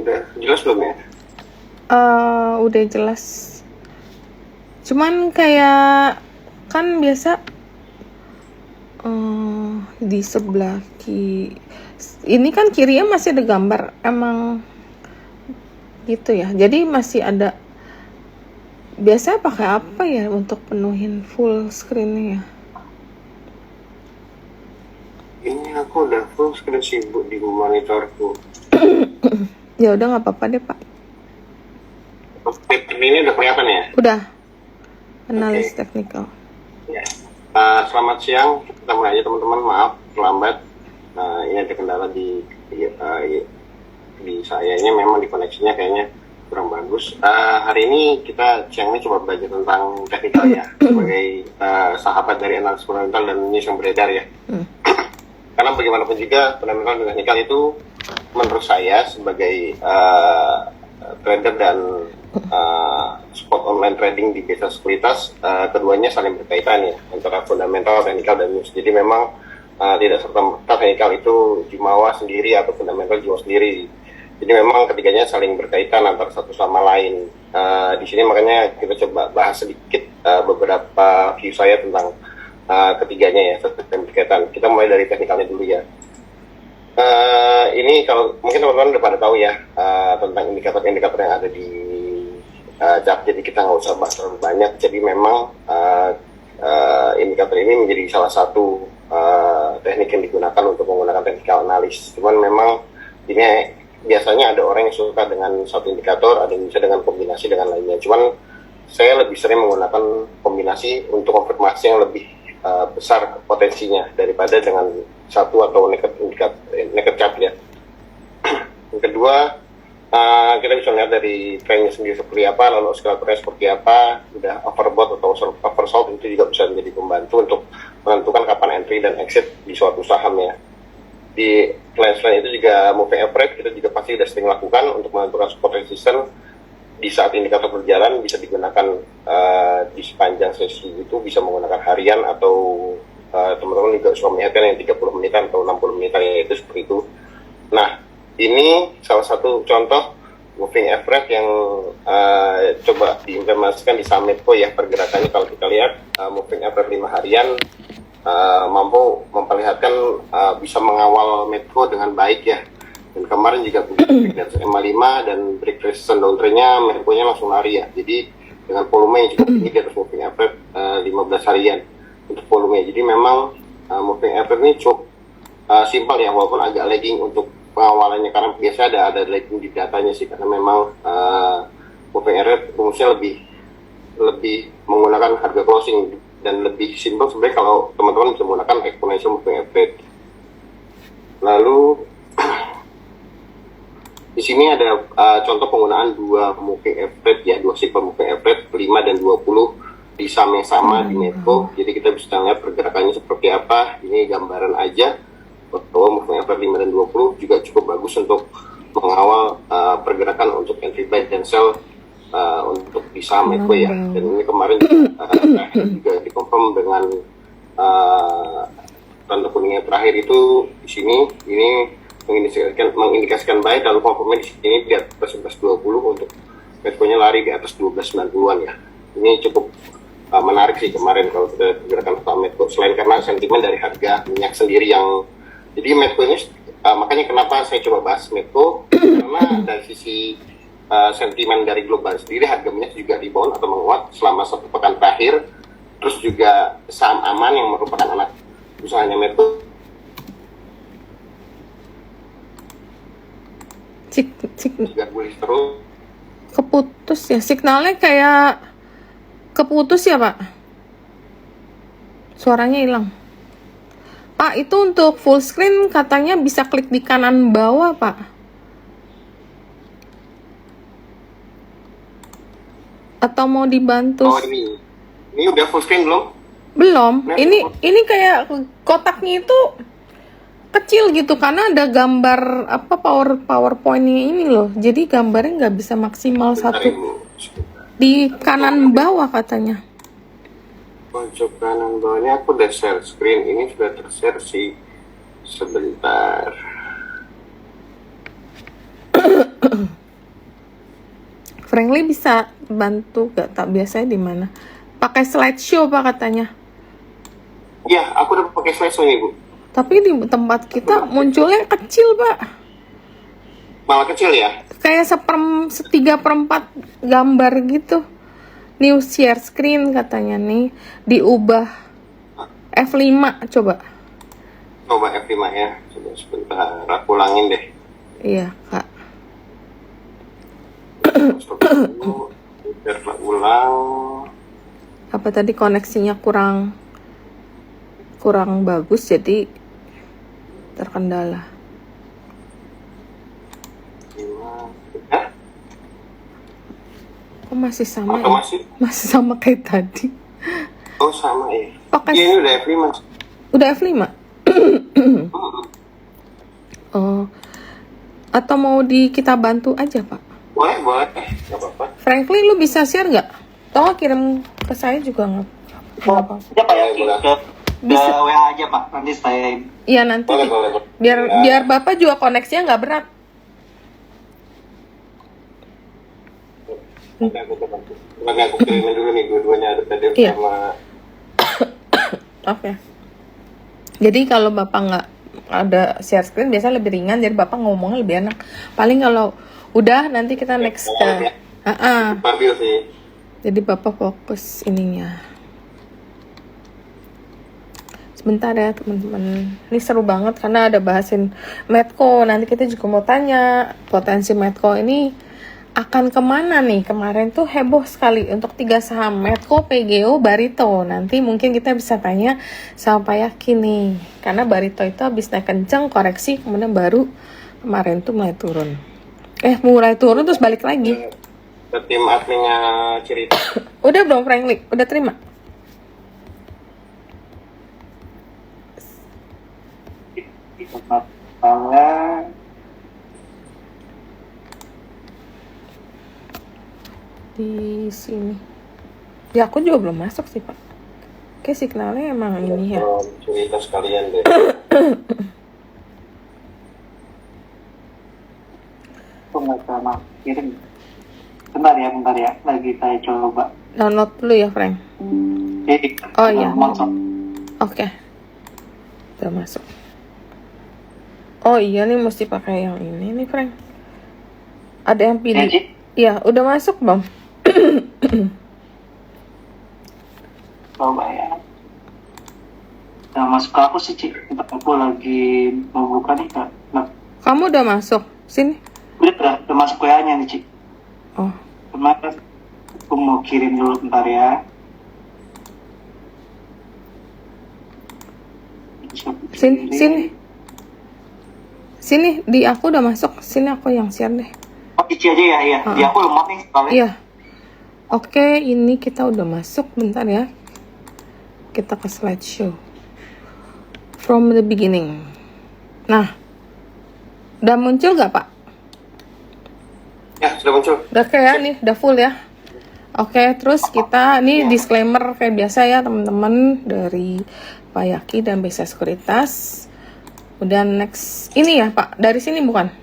Udah jelas belum ya? Udah jelas. Cuman kayak kan biasa di sebelah ini kan kirinya masih ada gambar, emang gitu ya. Jadi masih ada. Biasanya pakai apa ya untuk penuhin full screen-nya ya? Ini aku udah full screen sibuk di monitorku. Ya udah nggak apa-apa deh Pak. Ini udah kelihatan ya? Udah. Analis technical. Ya. Selamat siang, kita mulai aja teman-teman. Maaf terlambat. Ini ada kendala di saya. Ini memang di koneksinya kayaknya kurang bagus. Hari ini kita siang ini coba belajar tentang teknikal ya, sebagai sahabat dari analis fundamental dan news yang beredar ya. Karena bagaimanapun juga fundamental dan teknikal itu menurut saya sebagai trader dan spot online trading di beta sekuritas, keduanya saling berkaitan ya, antara fundamental, teknikal, dan news. Jadi memang tidak serta-merta teknikal itu jumawa sendiri atau fundamental jumawa sendiri. Jadi memang ketiganya saling berkaitan antara satu sama lain. Di sini makanya kita coba bahas sedikit beberapa view saya tentang ketiganya ya, saling berkaitan. Kita mulai dari teknikalnya dulu ya. Ini kalau mungkin teman-teman udah pada tahu ya tentang indikator-indikator yang ada di chart, jadi kita nggak usah bahas terlalu banyak. Jadi memang indikator ini menjadi salah satu teknik yang digunakan untuk menggunakan technical analysis. Cuman memang ini biasanya ada orang yang suka dengan satu indikator, ada yang bisa dengan kombinasi dengan lainnya. Cuman saya lebih sering menggunakan kombinasi untuk konfirmasi yang lebih besar potensinya daripada dengan satu atau naked chart ya. Yang kedua, kita bisa lihat dari trennya sendiri seperti apa, lalu oscillatornya seperti apa, udah overbought atau oversold, itu juga bisa menjadi pembantu untuk menentukan kapan entry dan exit di suatu saham ya. Di selain itu juga moving average kita juga pasti sudah sering lakukan untuk menentukan support resistance di saat indikator berjalan, bisa digunakan di sepanjang sesi itu, bisa menggunakan harian atau teman-teman juga suka melihatkan yang 30 menitan atau 60 menitan ya, itu seperti itu. Nah, ini salah satu contoh moving average yang coba diimplementasikan di saham Medco ya. Pergerakannya kalau kita lihat moving average 5 harian mampu memperlihatkan bisa mengawal Medco dengan baik ya. Dan kemarin juga break dari MA5 dan break resistance downtrend-nya Medco-nya langsung lari ya. Jadi dengan volume yang cukup tinggi di atas moving average 15 harian untuk volume. Jadi memang moving average ini cukup simpel ya, walaupun agak lagging untuk pengawalannya, karena biasa ada lagging di datanya sih, karena memang moving average fungsinya lebih menggunakan harga closing dan lebih simpel sebenarnya kalau teman-teman bisa menggunakan exponential moving average. Lalu di sini ada contoh penggunaan dua moving average ya, dua simple moving average 5 dan 20 di saham yang sama di Medco. Jadi kita bisa lihat pergerakannya seperti apa. Ini gambaran aja bahwa moving average 5 dan 20 juga cukup bagus untuk mengawal pergerakan untuk entry buy dan sell untuk di saham Medco ya. Dan ini kemarin juga dikonfirm dengan tanda kuning yang terakhir itu di sini. Ini mengindikasikan baik, lalu konfirmnya di sini di atas 11.20 untuk Medco-nya lari di atas 12.90-an ya. Ini cukup menarik sih kemarin kalau kita pergerakan saham Medco, selain karena sentimen dari harga minyak sendiri yang jadi Medco ini makanya kenapa saya coba bahas Medco, karena dari sisi sentimen dari global sendiri harga minyak juga rebound atau menguat selama satu pekan terakhir. Terus juga saham aman yang merupakan anak usahanya Medco juga bullish terus. Keputus ya, signalnya kayak keputus ya Pak, suaranya hilang. Pak, itu untuk full screen katanya bisa klik di kanan bawah Pak, atau mau dibantu? Oh, ini udah full screen belum? Belum. Ini kayak kotaknya itu kecil gitu karena ada gambar apa PowerPoint-nya ini loh. Jadi gambarnya nggak bisa maksimal satu. Di kanan bawah katanya. Pojok kanan bawahnya aku udah share screen. Ini sudah ter-share sih. Sebentar. Frankly bisa bantu gak? Tak biasanya di mana? Pakai slideshow Pak katanya. Ya, aku udah pakai slideshow ini Bu. Tapi di tempat kita munculnya kecil Pak. Malah kecil ya? Kayak 1/3/4 gambar gitu. New share screen katanya nih. Diubah F5 coba. Coba F5 ya. Coba sebentar, aku ulangin deh. Iya Kak. Biar ulang. Apa tadi koneksinya kurang bagus jadi terkendala. Hah? Kok masih sama Atau ya? masih? Sama kayak tadi. Oh sama ya. Pakai Iya, ini udah F5. udah F5. Oh. Atau mau kita bantu aja, Pak? Boleh, nggak apa-apa. Frankly, lu bisa share nggak? Atau kirim ke saya juga nggak apa-apa. Ya Pak ya, Boleh. ke Bisa. WA aja Pak, nanti saya. Iya nanti. Boleh. Biar Bapak juga koneksinya nggak berat. Oke, aku kirimin dulu nih dua-duanya ada PDF Iya. sama. Oke. Jadi kalau Bapak nggak ada share screen, biasanya lebih ringan, jadi Bapak ngomongnya lebih enak. Paling kalau udah nanti kita next ke. Stabil sih. Jadi Bapak fokus ininya. Sebentar ya teman-teman. Ini seru banget karena ada bahasin Medco. Nanti kita juga mau tanya potensi Medco ini akan kemana nih. Kemarin tuh heboh sekali untuk 3 saham Medco, PGO, Barito. Nanti mungkin kita bisa tanya sama Pak Yaki nih. Karena Barito itu habis naik kenceng, koreksi, kemudian baru kemarin tuh mulai turun. Mulai turun terus balik lagi. Ke tim adminnya cerita. Udah belum Frankly? Udah terima? Saya Di sini. Ya aku juga belum masuk sih Pak. Oke signalnya emang ini ya. Cerita sekalian deh. tuh nggak sama kirim. Bentar ya, lagi saya coba. Download dulu ya Frank. Jadi, Oh iya. masuk. Oke. Udah masuk. Oh iya nih mesti pakai yang ini nih Frank. Ada yang pilih. Ya, Ci? Iya udah masuk Bang. Coba ya. Nah, masuk ke aku sih, Ci. Aku lagi mau buka nih, Kak. Nah, Kamu udah masuk sini. udah masuk WA-nya nih, Ci. Oh Kemarin aku mau kirim dulu bentar ya. sini di aku udah masuk. Sini aku yang share deh. Oh, Cici aja ya, iya. Di aku lemot nih, soalnya. Iya. Oke, ini kita udah masuk. Bentar ya. Kita ke slideshow. From the beginning. Nah. Udah muncul gak, Pak? Ya, sudah muncul. Udah kayak nih, udah full ya. Oke, terus kita ini disclaimer kayak biasa ya, teman-teman, dari Pak Yaki dan BC Sekuritas. Udah next. Ini ya, Pak. Dari sini bukan?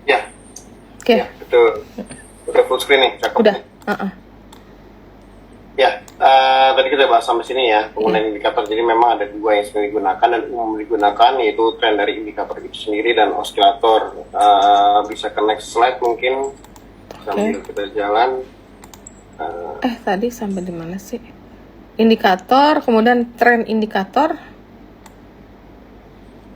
Ya. Oke. Ya, betul. Udah full screen nih, cakep. Udah. nih. Ya, tadi kita bahas sampai sini ya, penggunaan indikator. Jadi memang ada dua yang sering digunakan dan umum digunakan, yaitu tren dari indikator itu sendiri dan osilator. Bisa ke next slide mungkin, sambil kita jalan. Tadi sampai di mana sih? Indikator, kemudian tren indikator.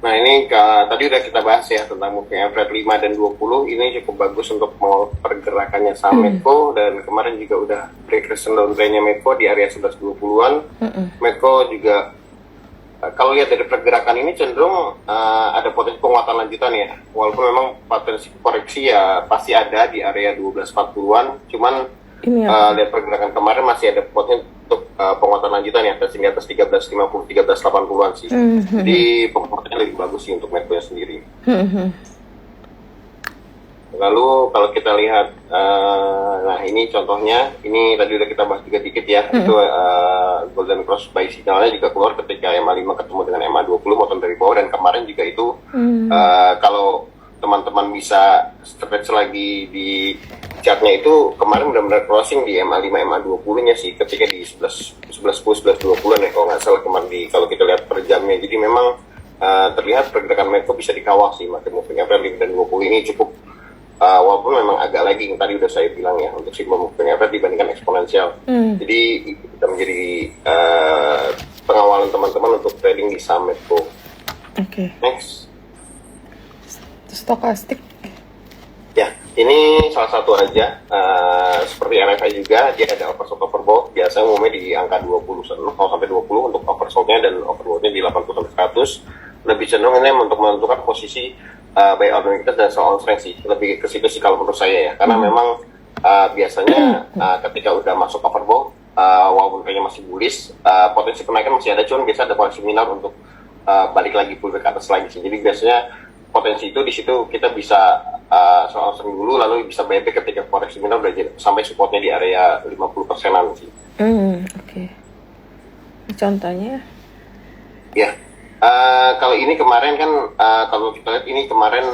Nah ini tadi udah kita bahas ya tentang moving average 5 dan 20. Ini cukup bagus untuk mau pergerakannya saham Medco, dan kemarin juga udah break recent downtrendnya Medco di area 1120-an. Medco juga kalau lihat dari pergerakan ini cenderung ada potensi penguatan lanjutan ya. Walaupun memang potensi koreksi ya pasti ada di area 1240-an. Cuman lihat pergerakan kemarin masih ada potensi untuk penguatan lanjutan ya, di atas 1350, 1380-an sih. Jadi penguatannya lebih bagus sih untuk Medco sendiri. Lalu kalau kita lihat, nah ini contohnya, ini tadi udah kita bahas juga dikit ya, itu golden cross buy signalnya juga keluar ketika MA5 ketemu dengan MA20 motong dari bawah, dan kemarin juga itu kalau teman-teman bisa stretch lagi di chartnya itu kemarin benar-benar crossing di MA5 MA20 nya sih, ketika di 11 10 11 20-an ya kalau nggak salah kemarin kalau kita lihat per jamnya. Jadi memang terlihat pergerakan Medco bisa dikawal sih, market moving average dan 20 ini cukup walaupun memang agak lagging, tadi udah saya bilang ya, untuk sigma moving average dibandingkan eksponensial. Jadi kita menjadi pengawalan teman-teman untuk trading di saham Medco. Oke. Next. Stokastik. Ya, ini salah satu aja. Seperti RSI juga, dia ada oversold overbought. Biasanya umumnya di angka 20 sampai 20 untuk oversoldnya, dan overboughtnya di 80 sampai 100. Lebih cenderung ini untuk menentukan posisi buy opportunities dan sell on strength sih. Lebih ke situ sih kalau menurut saya ya. Karena memang biasanya ketika udah masuk overbought, walaupun kayaknya masih bullish, potensi kenaikan masih ada, cuman biasa ada koreksi minor untuk balik lagi pullback ke atas lagi sih. Jadi biasanya potensi itu di situ kita bisa soal sering dulu, lalu bisa buy back ketika koreksi minor udah sampai supportnya di area 50%-an sih. Oke. Contohnya? Ya, kalau ini kemarin kan kalau kita lihat ini kemarin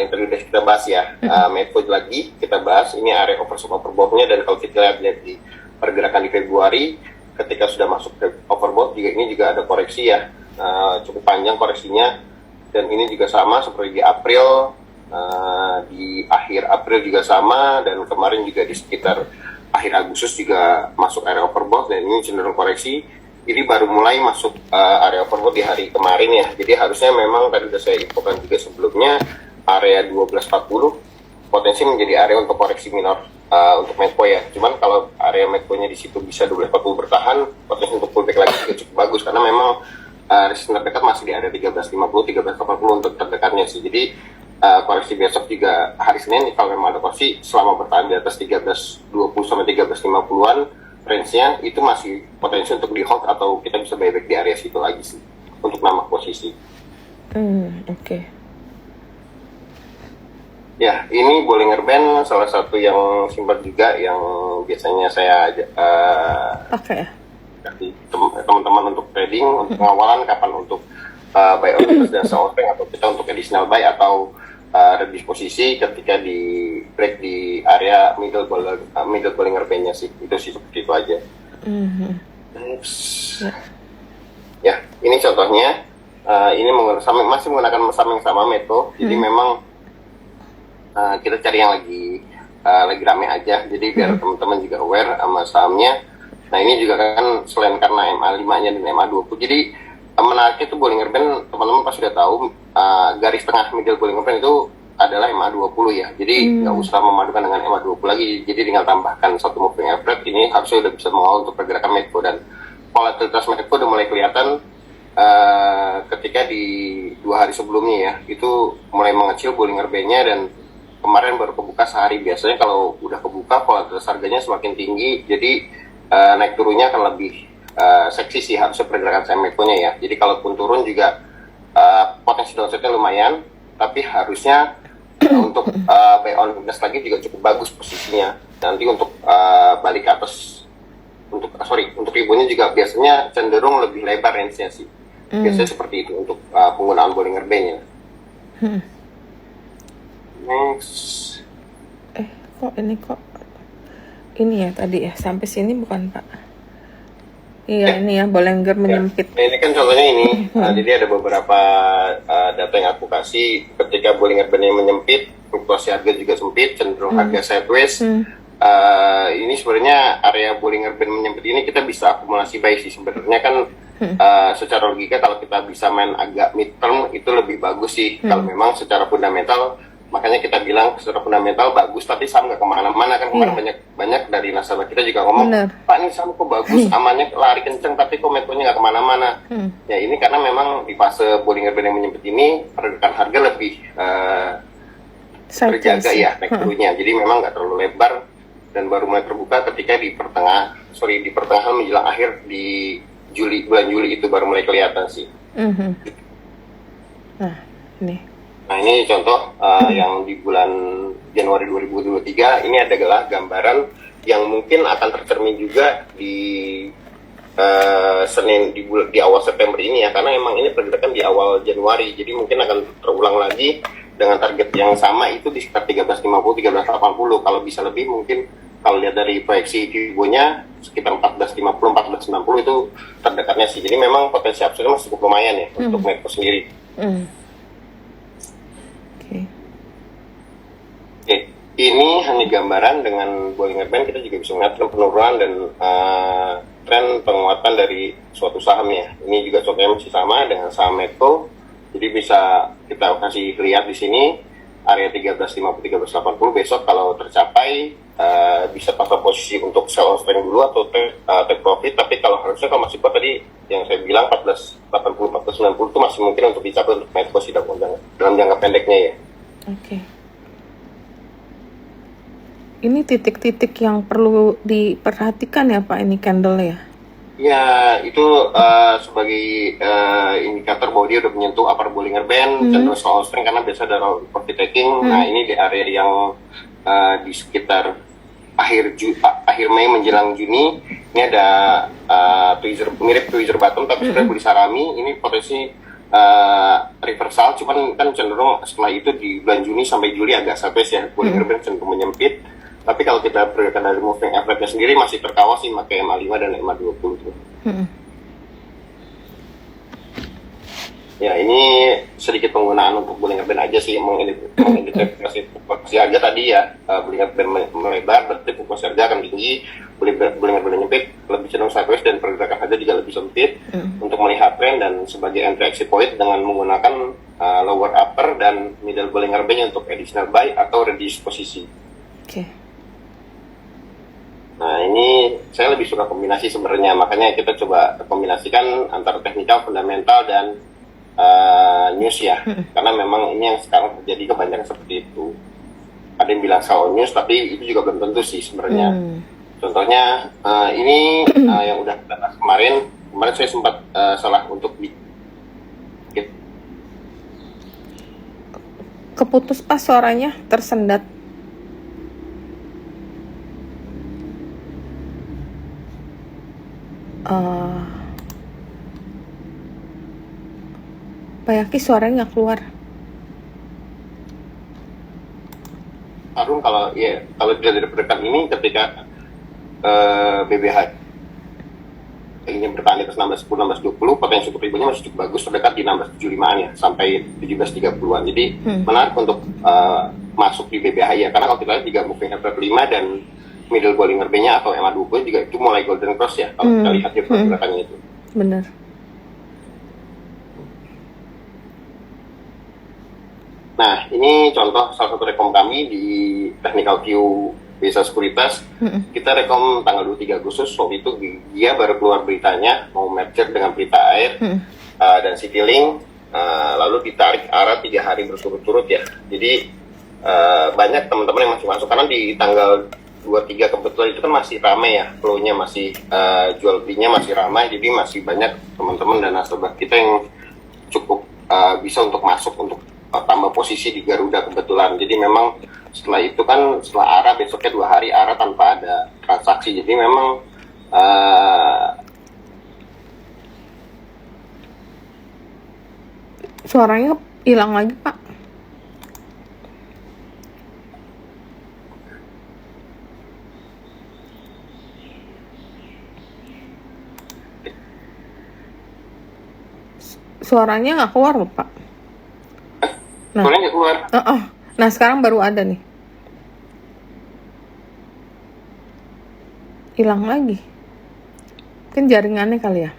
interview kita bahas ya, Medco lagi kita bahas, ini area oversold overbought-nya, dan kalau kita lihat di pergerakan di Februari ketika sudah masuk ke overbought juga, ini juga ada koreksi ya, cukup panjang koreksinya. Dan ini juga sama seperti di April, di akhir April juga sama, dan kemarin juga di sekitar akhir Agustus juga masuk area overbought, dan ini cenderung koreksi. Ini baru mulai masuk area overbought di hari kemarin ya, jadi harusnya memang tadi sudah saya infokan juga sebelumnya, area 1240 potensi menjadi area untuk koreksi minor untuk Medco ya. Cuman kalau area Medco-nya di situ bisa 1240 bertahan, potensi untuk pullback lagi juga cukup bagus, karena memang resisten terdekat masih di area 1350, 1380 untuk terdekatnya sih. Jadi koreksi besok juga hari Senin kalau memang ada koreksi selama bertahan di atas 1320 sampai 1350-an range-nya, itu masih potensi untuk di hold atau kita bisa buy back di area situ lagi sih untuk nambah posisi. Oke. Ya, ini Bollinger Band salah satu yang simpel juga yang biasanya saya Pakai ya? teman-teman untuk trading, untuk pengawalan kapan untuk buy opportunities dan sell strength, atau kita untuk additional buy atau reduce posisi ketika di break di area middle Bollinger Band-nya sih. Itu sih seperti itu aja. Ya, ini contohnya, ini masih menggunakan saham yang sama, Medco. Jadi memang kita cari yang lagi rame aja, jadi biar teman-teman juga aware sama sahamnya. Nah ini juga kan selain karena MA5-nya dan MA20, jadi menariknya itu Bollinger Band, teman-teman pasti sudah tahu, garis tengah middle Bollinger Band itu adalah MA20 ya, jadi nggak usah memadukan dengan MA20 lagi, jadi tinggal tambahkan satu moving average. Ini harusnya udah bisa mengawal untuk pergerakan Medco, dan volatilitas Medco udah mulai kelihatan ketika di 2 hari sebelumnya ya, itu mulai mengecil Bollinger Band-nya, dan kemarin baru kebuka sehari. Biasanya kalau udah kebuka volatilitas harganya semakin tinggi, jadi naik turunnya akan lebih seksi sih harusnya pergerakan saham Medco-nya ya. Jadi kalaupun turun juga potensi downside-nya lumayan, tapi harusnya untuk buy on weakness lagi juga cukup bagus posisinya. Nanti untuk balik ke atas, untuk ribunya juga biasanya cenderung lebih lebar range-nya sih. Biasanya seperti itu untuk penggunaan Bollinger Band-nya. Next. Kok ini ya tadi ya, sampai sini bukan Pak? Iya, ini ya Bollinger menyempit. Nah, ini kan contohnya ini. Jadi ada beberapa data yang aku kasih ketika Bollinger Band-nya menyempit, fluktuasi harga juga sempit, cenderung harga sideways. Ini sebenarnya area Bollinger Band menyempit ini kita bisa akumulasi buy sih sebenarnya kan. Secara logika kalau kita bisa main agak mid term itu lebih bagus sih. Kalau memang secara fundamental, makanya kita bilang secara fundamental bagus, tapi saham nggak kemana-mana kan. Kemarin banyak dari nasabah kita juga ngomong, Pak ini saham kok bagus, amannya lari kenceng, tapi kok Medco-nya nggak kemana-mana. Ya ini karena memang di fase Bollinger Band yang menyempit ini pergerakan harga lebih terjaga ya naik turunnya, jadi memang nggak terlalu lebar, dan baru mulai terbuka ketika di pertengahan menjelang akhir di bulan Juli itu baru mulai kelihatan sih. Nah ini contoh yang di bulan Januari 2023, ini adalah gambaran yang mungkin akan tercermin juga di Senin di awal September ini ya, karena emang ini pergerakan di awal Januari, jadi mungkin akan terulang lagi dengan target yang sama itu di sekitar 13.50 13.80. Kalau bisa lebih mungkin kalau lihat dari proyeksi Fibo-nya sekitar 14.50 14.90 itu terdekatnya sih. Jadi memang potensi upside masih cukup lumayan ya untuk Medco sendiri. Oke, ini hanya gambaran dengan Bollinger Band. Kita juga bisa melihat tren penurunan dan tren penguatan dari suatu saham ya. Ini juga contohnya masih sama dengan saham Medco. Jadi bisa kita kasih lihat di sini area 13.50 13.80 besok kalau tercapai bisa pasang posisi untuk sell on strength dulu atau take profit. Tapi kalau harusnya kalau masih kuat tadi yang saya bilang 14.80 14.90 itu masih mungkin untuk dicapai untuk Medco sih dalam jangka pendeknya ya. Oke. Ini titik-titik yang perlu diperhatikan ya Pak, ini candle ya? Ya, itu sebagai indikator bahwa dia udah menyentuh upper Bollinger Band, cenderung soal strength karena biasa ada profit taking. Nah, ini di area yang di sekitar akhir Mei menjelang Juni, ini ada mirip tweezer bottom, tapi sebenarnya boleh sarami. Ini potensi reversal, cuman kan cenderung setelah itu di bulan Juni sampai Juli agak sideways ya, Bollinger Band cenderung menyempit. Tapi kalau kita perhatikan dari moving average-nya sendiri masih terkawal sih pakai MA5 dan MA20 tuh. Ya, ini sedikit penggunaan untuk Bollinger Band aja sih, mengidentifikasi fluktuasi harga tadi ya. Bollinger Band melebar, berarti fluktuasi harga akan tinggi, Bollinger Band nyempit, lebih cenderung sideways dan pergerakan harga juga lebih sempit. Untuk melihat tren dan sebagai entry exit point dengan menggunakan lower upper dan middle Bollinger Band untuk additional buy atau reduce posisi. Nah, ini saya lebih suka kombinasi sebenarnya, makanya kita coba kombinasikan antara technical, fundamental, dan news ya. Karena memang ini yang sekarang terjadi kebanyakan seperti itu. Ada yang bilang sell news, tapi itu juga belum tentu sih sebenarnya. Contohnya ini yang udah kita bahas kemarin saya sempat salah untuk keputus pas suaranya, tersendat. Pak Yaki suaranya nggak keluar. Harun kalau dari perdekat ini ketika BBH ingin bertahan di atas 16.10 16.20, potensi untuk ribunya masih cukup bagus, terdekat di 16.75-an ya sampai 17.30-an. Jadi menarik untuk masuk di BBH ya, karena kalau kita lihat juga moving average 5 dan middle Bollinger Band-nya atau MA20 juga itu mulai golden cross ya kalau kita lihat ya pergerakannya itu. Benar. Nah, ini contoh salah satu rekom kami di Technical View Bisa Sekuritas. Kita rekom tanggal 23 Agustus, waktu itu dia baru keluar beritanya mau merger dengan Pelita Air dan Citylink, lalu ditarik arah 3 hari berturut-turut ya. Jadi banyak teman-teman yang masih masuk karena di tanggal 23 kebetulan itu kan masih ramai ya, flow-nya masih jual belinya masih ramai, jadi masih banyak teman-teman dan nasabah kita yang cukup bisa untuk masuk untuk tambah posisi di Garuda kebetulan. Jadi memang setelah itu kan setelah ARA besoknya 2 hari ARA tanpa ada transaksi, jadi memang suaranya hilang lagi Pak. Suaranya nggak keluar loh Pak. suaranya nggak keluar. Nah sekarang baru ada nih. Hilang lagi. Mungkin jaringannya kali ya.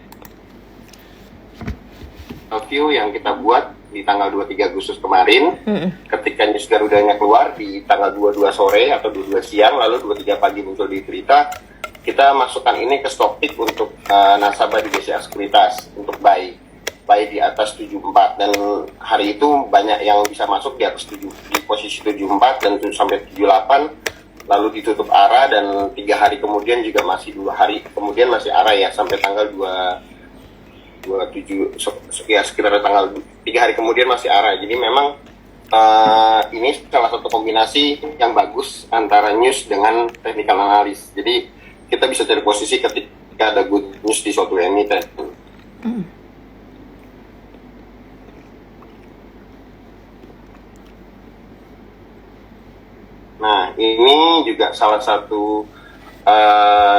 View yang kita buat di tanggal 23 Agustus kemarin, ketika news Garudanya keluar di tanggal 22 sore atau 22 siang, lalu 23 pagi muncul di berita, kita masukkan ini ke stock pick untuk nasabah di BCA Sekuritas untuk buy di atas 74, dan hari itu banyak yang bisa masuk di atas 7, di posisi 74 dan sampai 78, lalu ditutup ARA, dan 3 hari kemudian juga masih 2 hari kemudian masih ARA ya sampai tanggal 27 ya, sekitar tanggal 3 hari kemudian masih ARA. Jadi memang ini salah satu kombinasi yang bagus antara news dengan technical analysis. Jadi kita bisa cari posisi ketika ada good news di suatu emiten. Nah, ini juga salah satu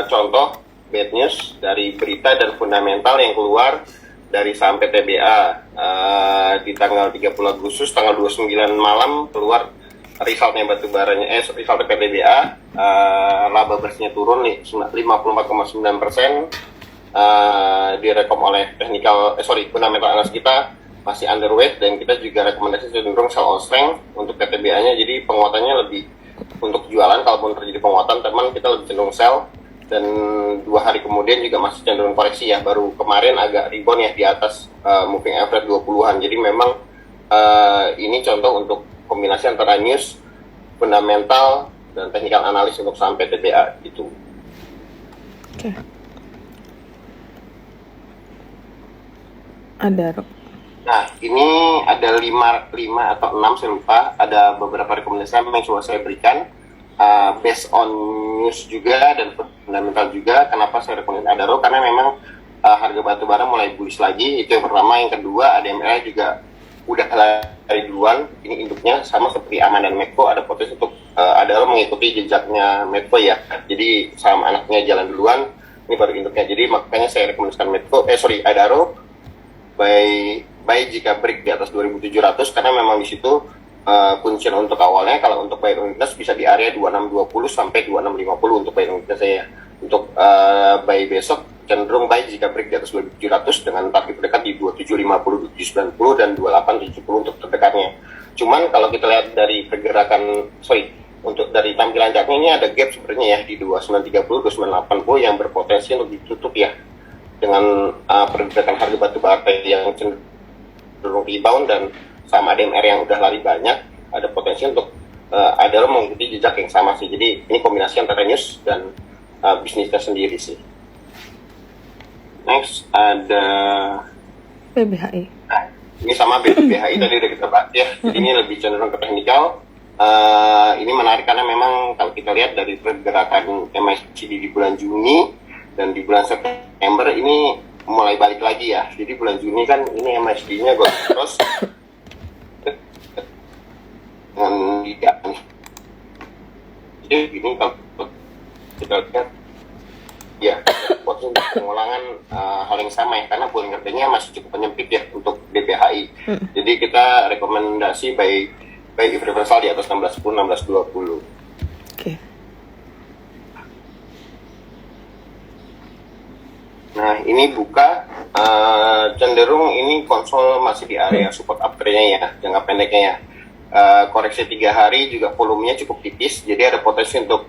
contoh bad news dari berita dan fundamental yang keluar dari saham PTBA di tanggal 30 Agustus, tanggal 29 malam keluar resultnya batubara, resultnya PTBA, laba bersihnya turun nih 54,9%, direkom oleh fundamental analis kita masih underweight, dan kita juga rekomendasi cenderung sell on strength untuk PTBA-nya. Jadi penguatannya lebih untuk jualan, kalaupun terjadi penguatan teman kita lebih cenderung sell, dan 2 hari kemudian juga masih cenderung koreksi ya, baru kemarin agak rebound ya di atas moving average 20-an. Jadi memang ini contoh untuk kombinasi antara news, fundamental, dan technical analis untuk saham PTBA gitu. Oke. Ada. Nah, ini ada 5 atau 6, saya lupa. Ada beberapa rekomendasi yang coba saya berikan based on news juga dan fundamental juga. Kenapa saya rekomendasi Adaro? Karena memang harga batubara mulai bullish lagi. Itu yang pertama. Yang kedua, ADMR juga udah lari duluan. Ini induknya sama seperti Aman dan Medco, ada potensi untuk Adaro mengikuti jejaknya Medco ya. Jadi saham anaknya jalan duluan, ini baru induknya. Jadi makanya saya rekomendasikan Adaro buy jika break di atas 2.700, karena memang di situ kuncian untuk awalnya. Kalau untuk buy unitas bisa di area 2620 sampai 2650 untuk buy unitas saya. Untuk buy besok cenderung buy jika break di atas 2.700 dengan target terdekat di 2750, 2790 dan 2870 untuk terdekatnya. Cuman kalau kita lihat dari pergerakan, untuk dari tampilan chartnya ini ada gap sebenarnya ya di 2930, 2980 yang berpotensi untuk ditutup ya, dengan pergerakan harga batu bara yang cenderung rebound dan sama ADMR yang udah lari banyak, ada potensi untuk Adaro mengikuti jejak yang sama sih. Jadi ini kombinasi antara news dan bisnisnya sendiri sih. Next ada PBHI. Nah, ini sama BHI tadi udah kita bahas ya. Jadi ini lebih cenderung ke teknikal. Ini menarik karena memang kalau kita lihat dari pergerakan MACD di bulan Juni dan di bulan September ini mulai balik lagi ya. Jadi bulan Juni kan ini MACD-nya terus dengan jadi ini kalau kita lihat ya potensi pengulangan hal yang sama ya, karena bulan kerjanya masih cukup menyempit ya untuk BPHI. Jadi kita rekomendasi buy reversal di atas 1610, 1620. Oke. Nah, ini buka cenderung ini konsol masih di area support uptrend-nya ya, jangka pendeknya ya. Koreksi 3 hari juga volumenya cukup tipis, jadi ada potensi untuk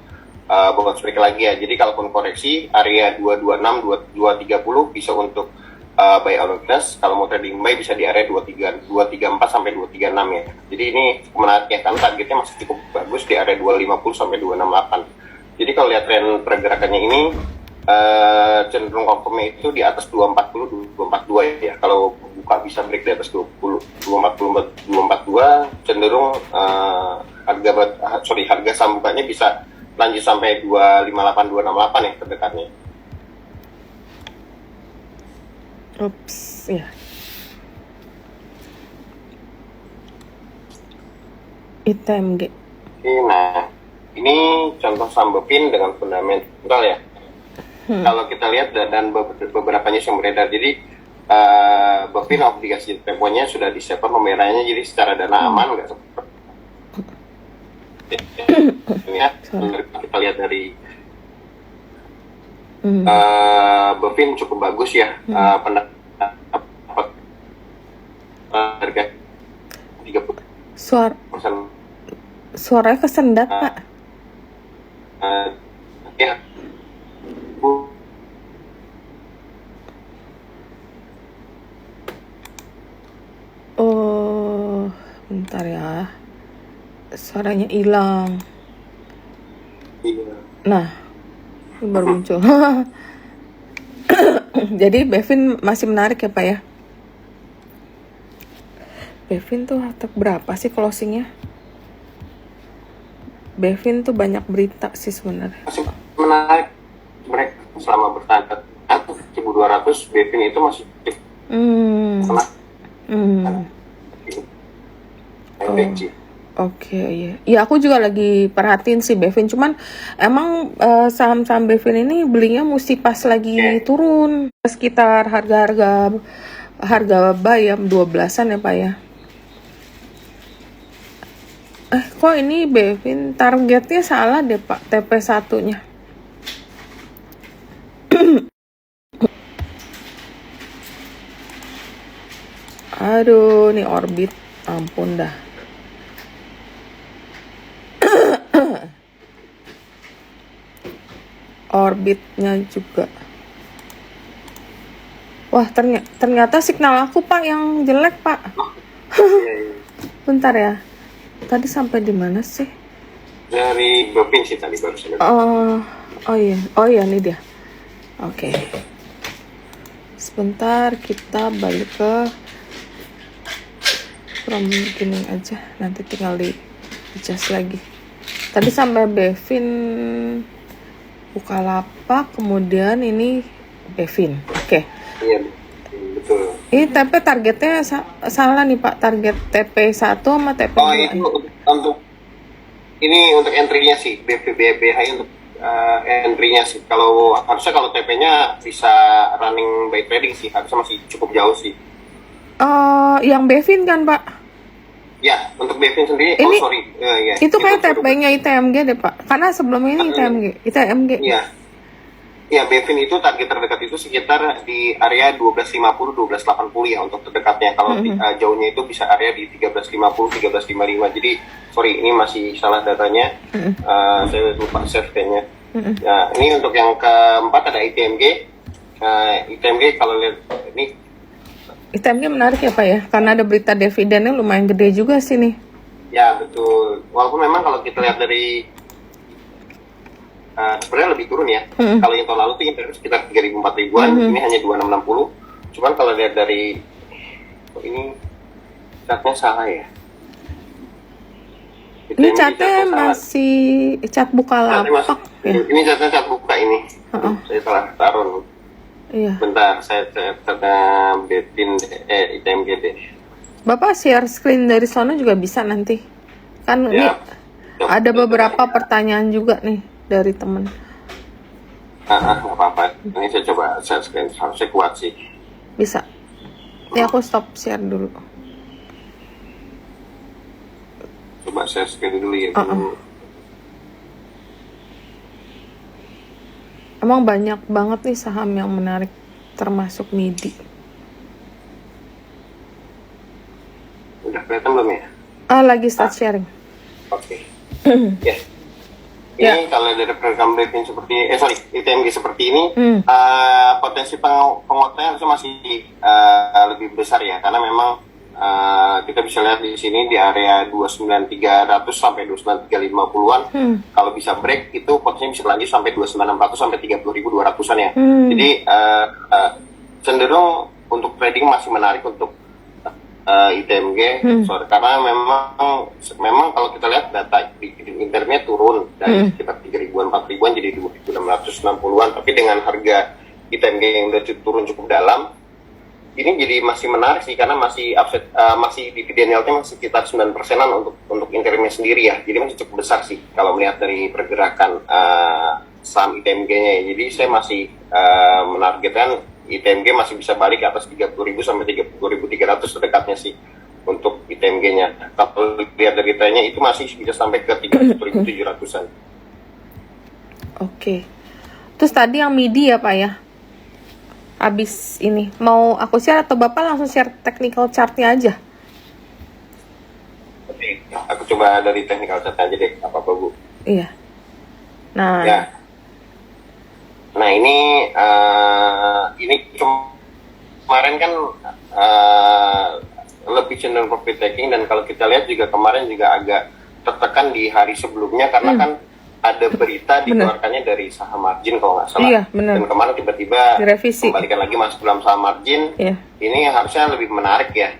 bounce break lagi ya. Jadi kalaupun koreksi area 226, 230 bisa untuk buy out weakness. Kalau mau trading buy bisa di area 234 sampai 236 ya. Jadi ini cukup menarik ya, karena targetnya masih cukup bagus di area 250 sampai 268. Jadi kalau lihat tren pergerakannya ini cenderung confirmnya itu di atas 240, 242 ya. Kalau buka bisa break di atas 242 cenderung harga saham bukanya bisa lanjut sampai 258, 268 ya terdekatnya. Ups, ya. ITMG. Nah, ini contoh saham Bepin dengan fundamental ya. Kalau kita lihat dan beberapa news yang beredar, jadi Bepin obligasi temponya sudah disiapkan pembayarannya, jadi secara dana aman nggak seperti ya. Kita lihat dari Bepin cukup bagus ya, pendapat harga 30%. Suaranya kesendat, Pak. Ya. Oh, bentar ya. Suaranya hilang. Iya. Nah, ini baru muncul. Jadi Bevin masih menarik ya, Pak ya? Bevin tuh harta berapa sih closingnya? Bevin tuh banyak berita sih sebenarnya. Masih menarik. Mereka selama bertahan 1.200, Bevin itu masih Hmm. sama. Hmm. Indeks. Oke, iya. Ya aku juga lagi perhatiin sih Bevin. Cuman emang saham-saham Bevin ini belinya mesti pas lagi turun. Sekitar harga buy ya 12-an ya Pak ya. Kok ini Bevin targetnya salah deh Pak, TP1-nya. Aduh, nih Orbit. Ampun dah. Orbitnya juga. Wah, ternyata signal aku Pak yang jelek Pak. Bentar ya. Tadi sampai di mana sih? Dari Bevin sih tadi barusan. Oh iya ini dia. Oke. Sebentar kita balik ke from beginning aja. Nanti tinggal di adjust lagi. Tadi sampai Bevin Bukalapak, kemudian ini Bevin. Oke. Iya, betul. Ini TP targetnya salah nih Pak. Target TP1 sama TP2. Oh, itu untuk entry-nya sih, BPBHI untuk entry-nya sih. Harusnya kalau TP-nya bisa running by trading sih, harusnya masih cukup jauh sih. Yang Bevin kan Pak? Ya, untuk Bevin sendiri, Ini, ya. Itu kayak TP-nya ITMG deh Pak. Karena sebelumnya ini ITMG. Iya. Ya, Bevin itu target terdekat itu sekitar di area 1250, 1280 ya untuk terdekatnya. Kalau jauhnya itu bisa area di 1350, 1355. Jadi, sorry, ini masih salah datanya. Saya lupa save kayaknya. Nah, ini untuk yang keempat ada ITMG. ITMG kalau lihat ini ITMG menarik ya Pak ya, karena ada berita dividennya lumayan gede juga sih nih. Ya betul, walaupun memang kalau kita lihat dari sebenarnya lebih turun ya. Kalau yang tahun lalu tuh sekitar 3.000-4.000-an, ini hanya 2.660. Cuman kalau lihat dari ini catnya salah ya. Ini catnya masih cat Bukalapak ya. Ini cat buka ini. Saya salah taruh. Iya. Bentar, saya Bevin ITMG deh. Bapak share screen dari sana juga bisa nanti. Kan ya. Ini ada beberapa pertanyaan juga nih dari temen. Nggak apa-apa. Ini saya coba share screen. Harusnya kuat sih. Bisa. Ini aku stop share dulu. Coba share screen dulu ya. Emang banyak banget nih saham yang menarik, termasuk MIDI. Udah kelihatan belum ya? Lagi start sharing. Oke. Ya. Ini kalau dari program Bevin seperti, ITMG seperti ini, potensi penguatannya harusnya masih lebih besar ya, karena memang kita bisa lihat di sini di area 29.300 sampai 29.350-an. Kalau bisa break itu potensinya bisa lanjut sampai 29.600 sampai 30.200-an ya. Jadi cenderung untuk trading masih menarik untuk ITMG, karena memang kalau kita lihat data di internetnya turun dari sekitar 3.000-an 4.000-an jadi 2.660-an, tapi dengan harga ITMG yang udah turun cukup dalam, ini jadi masih menarik sih karena masih masih dividen yield-nya masih sekitar 9%-an untuk interimnya sendiri ya. Jadi masih cukup besar sih kalau melihat dari pergerakan saham ITMG-nya ya. Jadi saya masih menargetkan ITMG masih bisa balik ke atas 30.000 sampai 30.300 terdekatnya sih untuk ITMG-nya. Kalau lihat dari datanya itu masih bisa sampai ke 30.700-an. Oke. Terus tadi yang MIDI ya Pak ya? Abis ini mau aku share atau Bapak langsung share technical chart-nya aja? Oke, aku coba dari technical chart aja deh, apa-apa Bu. Iya. Nah. Ya. Nah ini kemarin kan lebih cenderung profit taking, dan kalau kita lihat juga kemarin juga agak tertekan di hari sebelumnya karena kan ada berita dikeluarkannya dari saham margin kalau nggak salah. Iya, bener. Dan kemarin tiba-tiba direvisi, kembalikan lagi masuk dalam saham margin. Iya. Ini harusnya lebih menarik ya.